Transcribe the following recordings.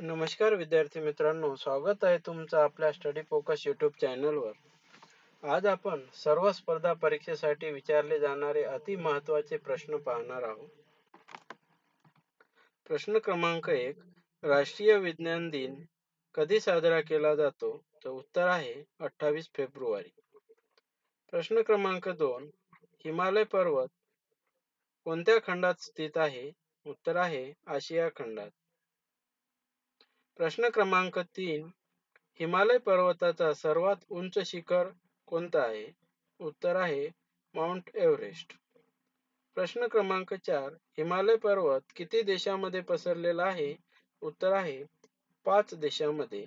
नमस्कार विद्यार्थी मित्रांनो, स्वागत आहे तुमचं आपल्या स्टडी फोकस यूट्यूब चॅनलवर. आज आपण सर्व स्पर्धा परीक्षेसाठी विचारले जाणारे अति महत्त्वाचे प्रश्न पाहणार आहोत. प्रश्न क्रमांक 1. राष्ट्रीय विज्ञान दिन कधी साजरा केला जातो? तर उत्तर आहे 28 फेब्रुवारी. प्रश्न क्रमांक 2. हिमालय पर्वत कोणत्या खंडात स्थित आहे? उत्तर आहे आशिया खंडात. प्रश्न क्रमांक 3. हिमालय पर्वताचा सर्वात उंच शिखर कोणता आहे? उत्तर आहे माउंट एव्हरेस्ट. प्रश्न क्रमांक 4. हिमालय पर्वत किती देशांमध्ये पसरलेला आहे? उत्तर आहे 5 देशांमध्ये: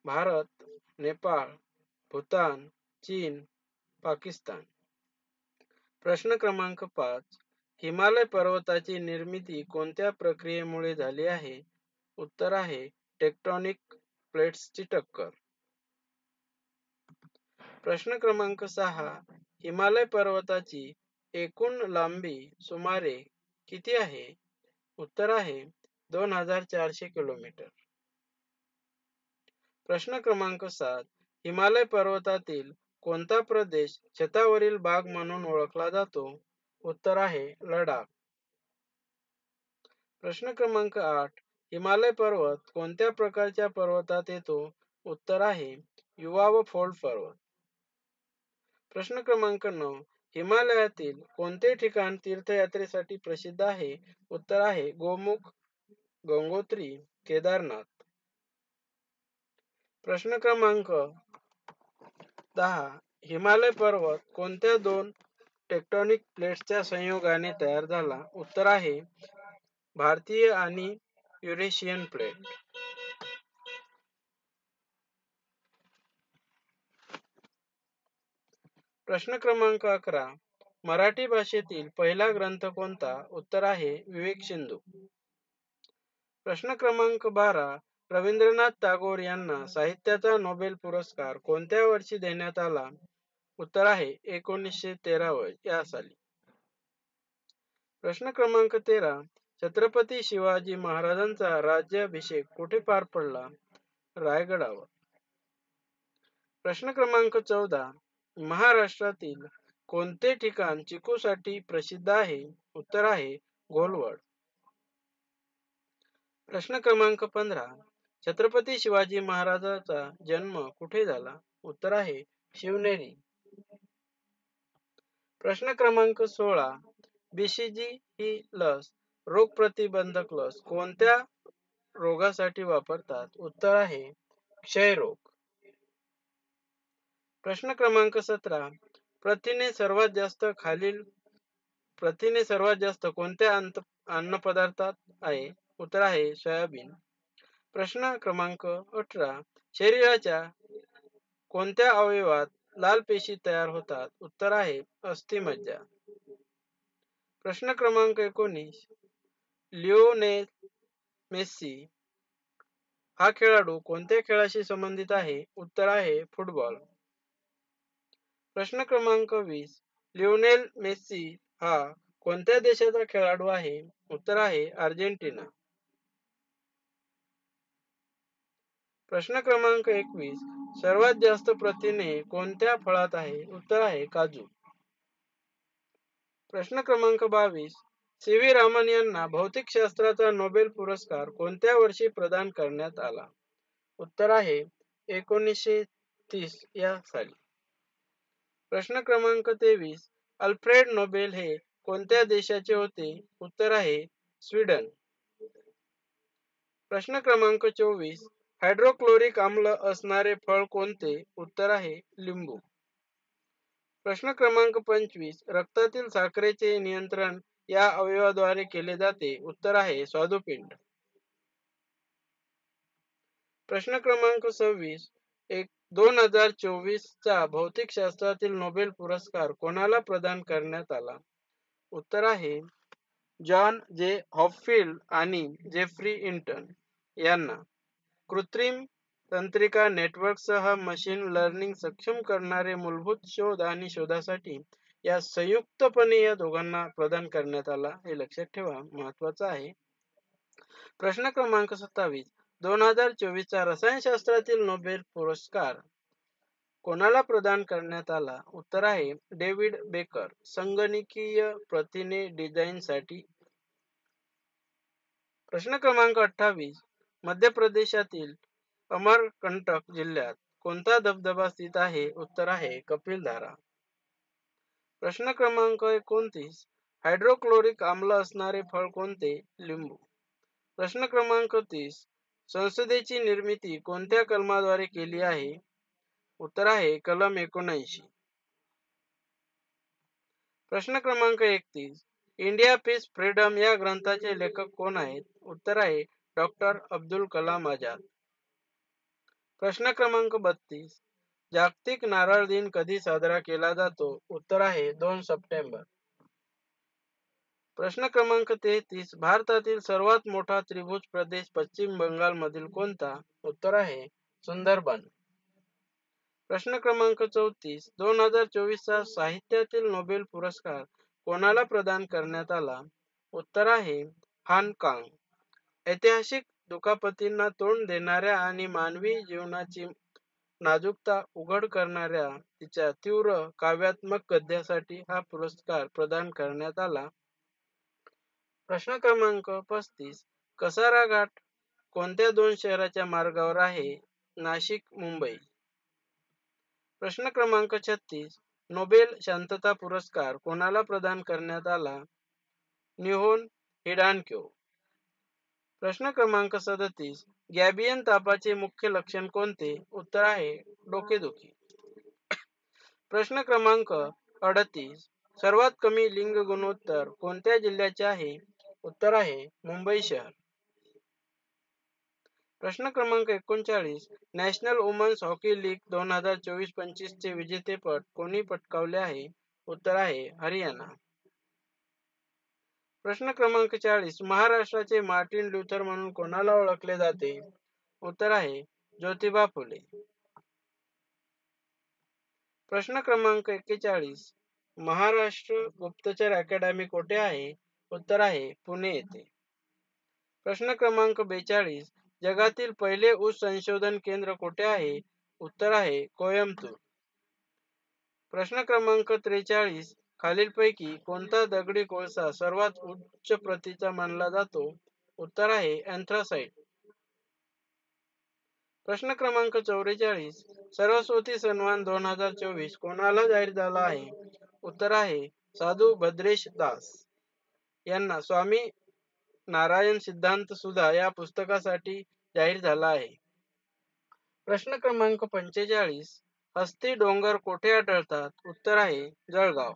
भारत, नेपाळ, भूतान, चीन, पाकिस्तान. प्रश्न क्रमांक 5. हिमालय पर्वताची निर्मिती कोणत्या प्रक्रियेमुळे झाली आहे? उत्तर आहे टेक्टोनिक प्लेट्सची टक्कर. प्रश्न क्रमांक 6. हिमालय पर्वताची एकूण लांबी सुमारे किती आहे? उत्तर आहे 2400 किलोमीटर. प्रश्न क्रमांक 7. हिमालय पर्वतातील कोणता प्रदेश छतावरील भाग म्हणून ओळखला जातो? उत्तर आहे लडाख. प्रश्न क्रमांक 8. हिमालय पर्वत कोणत्या प्रकारच्या पर्वतात येतो? उत्तर आहे युवा व फोल्ड पर्वत. प्रश्न क्रमांक 9. हिमालयातील कोणते ठिकाण तीर्थयात्रेसाठी प्रसिद्ध आहे? उत्तर आहे गोमुख, गंगोत्री, केदारनाथ. प्रश्न क्रमांक 10. हिमालय पर्वत कोणत्या दोन टेक्टोनिक प्लेट्सच्या संयोगाने तयार झाला? उत्तर आहे भारतीय आणि युरेशियन प्लेट. प्रश्न क्रमांक 11. मराठी भाषेतील पहिला ग्रंथ कोणता? उत्तर आहे विवेक सिंधू. प्रश्न क्रमांक 12. रवींद्रनाथ टागोर यांना साहित्याचा नोबेल पुरस्कार कोणत्या वर्षी देण्यात आला? उत्तर आहे 1913 या साली. प्रश्न क्रमांक 13. छत्रपती शिवाजी महाराजांचा राज्याभिषेक कुठे पार पडला? रायगडावर. प्रश्न क्रमांक 14. महाराष्ट्रातील कोणते ठिकाण चिकूसाठी प्रसिद्ध आहे? उत्तर आहे घोलवड. प्रश्न क्रमांक 15. छत्रपती शिवाजी महाराजांचा जन्म कुठे झाला? उत्तर आहे शिवनेरी. प्रश्न क्रमांक 16. BCG ही लस रोगप्रतिबंधक लस कोणत्या रोगासाठी वापरतात? उत्तर आहे क्षयरोग. प्रश्न क्रमांक 17. प्रथिने सर्वात जास्त कोणत्या अन्नपदार्थात आहे? उत्तर आहे सोयाबीन. प्रश्न क्रमांक 18. शरीराच्या कोणत्या अवयवात लाल पेशी तयार होतात? उत्तर आहे अस्थिमज्जा. प्रश्न क्रमांक 19. लिओनेल मेस्सी हा खेळाडू कोणत्या खेळाशी संबंधित आहे? उत्तर आहे फुटबॉल. प्रश्न क्रमांक 20. लिओनेल मेस्सी हा कोणत्या देशाचा खेळाडू आहे? उत्तर आहे अर्जेंटिना. प्रश्न क्रमांक 21. सर्वात जास्त प्रथिने कोणत्या फळात आहे? उत्तर आहे काजू. प्रश्न क्रमांक 22. CV रामन यांना भौतिकशास्त्राचा नोबेल पुरस्कार कोणत्या वर्षी प्रदान करण्यात आला? उत्तर आहे 1930 या साली. प्रश्न क्रमांक 23. अल्फ्रेड नोबेल हे कोणत्या देशाचे होते? उत्तर आहे स्वीडन. प्रश्न क्रमांक 24. हायड्रोक्लोरिक आम्ल असणारे फळ कोणते? उत्तर आहे लिंबू. प्रश्न क्रमांक 25. रक्तातील साखरेचे नियंत्रण या अवयवाद्वारे केले जाते? उत्तर आहे स्वादुपिंड. प्रश्न क्रमांक 26. 2024 चा भौतिकशास्त्रातील नोबेल पुरस्कार कोणाला प्रदान करण्यात आला? उत्तर आहे जॉन जे हॉपफिल्ड आणि जेफ्री इंटन यांना. कृत्रिम तंत्रिका नेटवर्कसह मशीन लर्निंग सक्षम करणारे मूलभूत शोध आणि शोधासाठी या संयुक्तपणे या दोघांना प्रदान करण्यात आला. हे लक्षात ठेवा, महत्वाचं आहे. प्रश्न क्रमांक 27. 2024 चा रसायनशास्त्रातील नोबेल पुरस्कार कोणाला प्रदान करण्यात आला? उत्तर आहे डेव्हिड बेकर, संगणकीय प्रथिने डिझाईनसाठी. प्रश्न क्रमांक 28. मध्य प्रदेशातील अमरकंटक जिल्ह्यात कोणता धबधबा स्थित आहे? उत्तर आहे कपिलधारा. प्रश्न क्रमांक 29. हायड्रोक्लोरिक आम्ल असणारे फळ कोणते? लिंबू. प्रश्न क्रमांक 30. संसदेची निर्मिती कोणत्या कलमाद्वारे केली आहे? उत्तर आहे कलम 79. प्रश्न क्रमांक 31. इंडिया पीस फ्रीडम या ग्रंथाचे लेखक कोण आहेत? उत्तर आहे डॉक्टर अब्दुल कलाम आझाद. प्रश्न क्रमांक 32. जागतिक नारळ दिन कधी साजरा केला जातो? उत्तर आहे 2 सप्टेंबर. प्रश्न क्रमांक 33. भारतातील सर्वात मोठा त्रिभुज प्रदेश पश्चिम बंगाल मधील कोणता? उत्तर आहे सुंदरबन. प्रश्न क्रमांक 34. 2024 चा साहित्यातील नोबेल पुरस्कार कोणाला प्रदान करण्यात आला? उत्तर आहे हान कांग. ऐतिहासिक दुखापतींना तोंड देणाऱ्या आणि मानवी जीवनाची नाजूकता उघड करणाऱ्या तिच्या तीव्र काव्यात्मक गद्यासाठी हा पुरस्कार प्रदान करण्यात आला. प्रश्न क्रमांक 35. कसारा घाट कोणत्या 2 शहराच्या मार्गावर आहे? नाशिक मुंबई. प्रश्न क्रमांक 36. नोबेल शांतता पुरस्कार कोणाला प्रदान करण्यात आला? निहोन हिडान्क्यो. प्रश्न क्रमांक 37. गॅबियन तापाचे मुख्य लक्षण कोणते? उत्तर आहे डोकेदुखी. प्रश्न क्रमांक 38. सर्वात कमी लिंग गुणोत्तर कोणत्या जिल्ह्याचे आहे? उत्तर आहे मुंबई शहर. प्रश्न क्रमांक 39. नॅशनल वुमन्स हॉकी लीग 2024-25 चे विजेतेपद कोणी पटकावले आहे? उत्तर आहे हरियाणा. प्रश्न क्रमांक 40. महाराष्ट्राचे मार्टिन लुथर म्हणून कोणाला ओळखले जाते? उत्तर आहे ज्योतिबा फुले. प्रश्न क्रमांक 41. महाराष्ट्र गुप्तचर अकॅडमी कोठे आहे? उत्तर आहे पुणे येथे. प्रश्न क्रमांक 42. जगातील पहिले ऊस संशोधन केंद्र कोठे आहे? उत्तर आहे कोयंबतूर. प्रश्न क्रमांक 43. खालीलपैकी कोणता दगडी कोळसा सर्वात उच्च प्रतीचा मानला जातो? उत्तर आहे अँथ्रासाइट. प्रश्न क्रमांक 44. सरस्वती सन्मान 2024 कोणाला जाहीर झाला आहे? उत्तर आहे साधू भद्रेश दास यांना. स्वामी नारायण सिद्धांत सुधा या पुस्तकासाठी जाहीर झाला आहे. प्रश्न क्रमांक 45. हस्ती डोंगर कोठे आढळतात? उत्तर आहे जळगाव.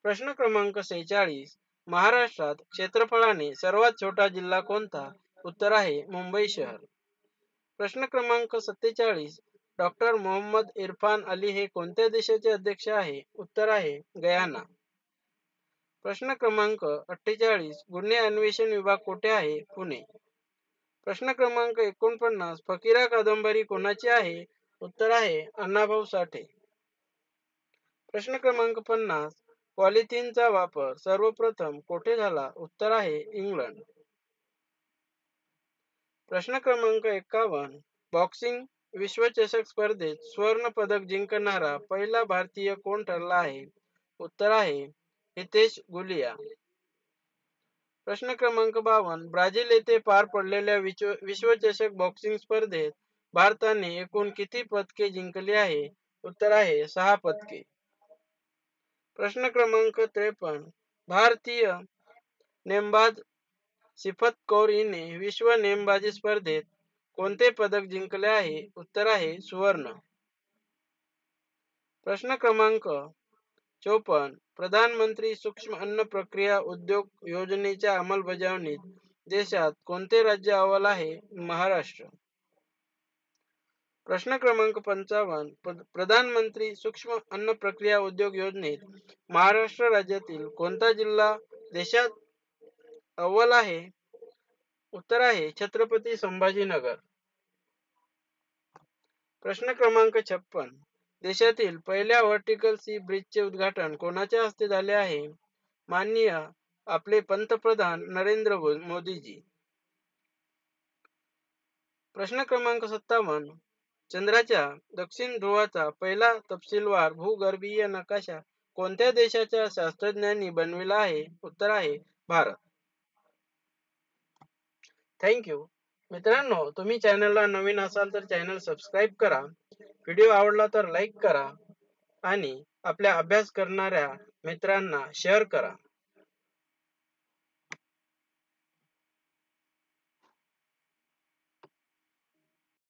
प्रश्न क्रमांक 46. महाराष्ट्रात क्षेत्रफळाने सर्वात छोटा जिल्हा कोणता? उत्तर आहे मुंबई शहर. प्रश्न क्रमांक 47. डॉक्टर मोहम्मद इरफान अली हे कोणत्या देशाचे अध्यक्ष आहे? उत्तर आहे गयाना. प्रश्न क्रमांक 48. गुन्हे अन्वेषण विभाग कोठे आहे? पुणे. प्रश्न क्रमांक 49. फकीरा कादंबरी कोणाची आहे? उत्तर आहे अण्णाभाऊ साठे. प्रश्न क्रमांक 50. पॉलिथिनचा वापर सर्वप्रथम कोठे झाला? उत्तर आहे इंग्लंड. प्रश्न क्रमांक 51. बॉक्सिंग विश्वचषक स्पर्धेत स्वर्ण पदक जिंकणारा पहिला भारतीय कोण ठरला आहे? उत्तर आहे हितेश गुलिया. प्रश्न क्रमांक 52. ब्राझील येथे पार पडलेल्या विश्वचषक बॉक्सिंग स्पर्धेत भारताने एकूण किती पदके जिंकली आहे? उत्तर आहे 6 पदके. प्रश्न क्रमांक 53. भारतीय नेमबाज सिफत कौर हिने विश्व नेमबाजी स्पर्धेत कोणते पदक जिंकले आहे? उत्तर आहे सुवर्ण. प्रश्न क्रमांक 54. प्रधानमंत्री सूक्ष्म अन्न प्रक्रिया उद्योग योजनेच्या अंमलबजावणीत देशात कोणते राज्य अव्वल आहे? महाराष्ट्र. प्रश्न क्रमांक 55. प्रधानमंत्री सूक्ष्म अन्न प्रक्रिया उद्योग योजनेत महाराष्ट्र राज्यातील कोणता जिल्हा देशात अव्वल आहे? उत्तर आहे छत्रपती संभाजीनगर. प्रश्न क्रमांक 56. देशातील पहिल्या व्हर्टिकल सी ब्रिजचे उद्घाटन कोणाच्या हस्ते झाले आहे? माननीय आपले पंतप्रधान नरेंद्र मोदीजी. प्रश्न क्रमांक 57. चंद्राच्या दक्षिण ध्रुवाचा पहिला तपशीलवार भूगर्भीय नकाशा कोणत्या देशाच्या शास्त्रज्ञांनी बनविला आहे? उत्तर आहे भारत. थँक्यू. मित्रांनो, तुम्ही चॅनलला नवीन असाल तर चॅनल सबस्क्राईब करा. व्हिडिओ आवडला तर लाईक करा आणि आपल्या अभ्यास करणाऱ्या मित्रांना शेअर करा.